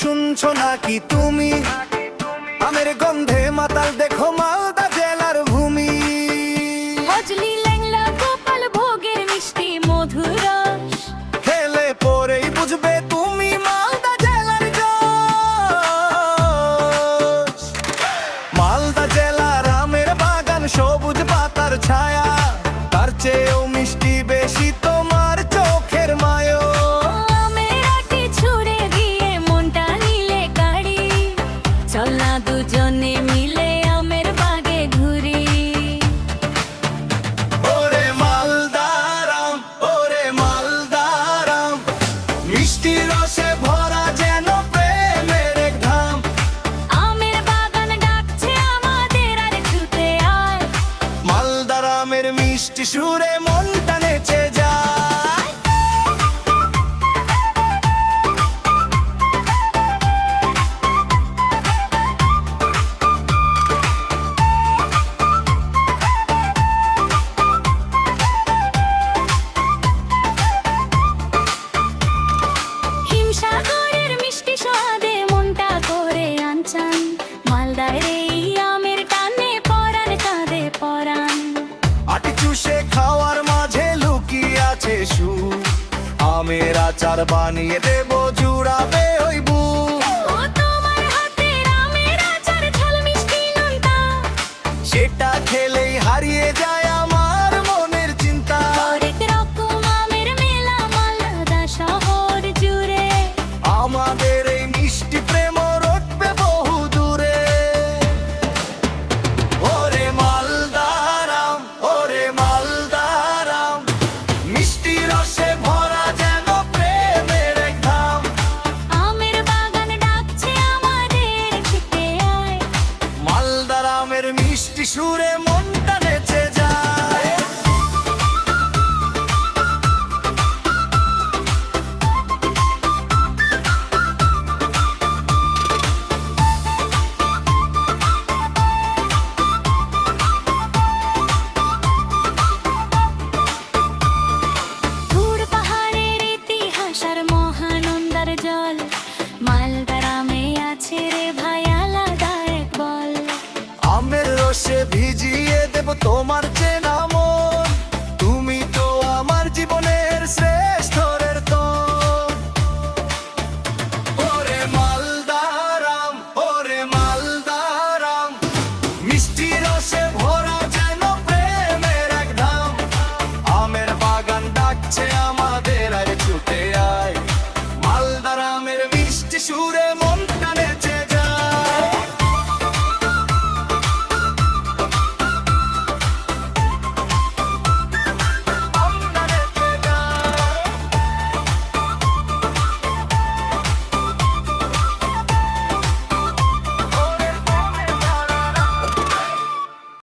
শুনছো নাকি তুমি? আমের গন্ধে মাতাল দেখো মালদা জেলার ভূমি। মজলি ল্যাংলা গোপাল ভোগের মিষ্টি মধুর রস, খেলে পরেই বুঝবে তুমি মালদা জেলার যশ। মালদা জেলার আমের বাগান সবুজ পাতার ছায়া, তার চেয়েও মিষ্টি বেশি তোমার চোখের মায়ো। আমের আটি ছুঁড়ে দিয়ে মনটা নিলে কাড়ি, চল না দুজনে মিলে আমের বাগে ঘুরি। ওরে মালদার আম, ওরে মালদার আম, মিষ্টি রসে ভরা যেন প্রেমের এক ধাম। আমের বাগান ডাকছে আমাদের আর ছুটে আয়, মালদার আমের মিষ্টি সুরে মনটা নেচে যায়। হিমসাগরের মিষ্টি স্বাদে মনটা করে আনচান, মালদার এই আমের টানে পরাণ কাঁদে পরাণ। আটি চুষে খাওয়ার মাঝে লুকিয়ে আছে সুখ, আমের আচার বানিয়ে দেব জুড়াবে ওই বুক। ও তোমার হাতের আমের আচার ঝাল মিষ্টি নোনতা, সেটা খেলেই হারিয়ে যায় আমার মনের চিন্তা। হরেক রকম আমের মেলা মালদা শহর জুড়ে, আমাদের এই মিষ্টি প্রেম রটবে বহু দূরে। ওরে মালদার আম, ওরে মালদার আম, মিষ্টি রসে ভরা যেন প্রেমের এক ধাম। আমের বাগান ডাকছে আমাদের ছুটে আয়, মালদার আমের মিষ্টি সুরে মনটা নেচে যায়। ধুর পাহাড়ের ইতিহাস আর মহানন্দার জল, মালদার আমে আছে রে ভাই আলাদা এক বল। আমের রসে ভিজিয়ে দেব তোমার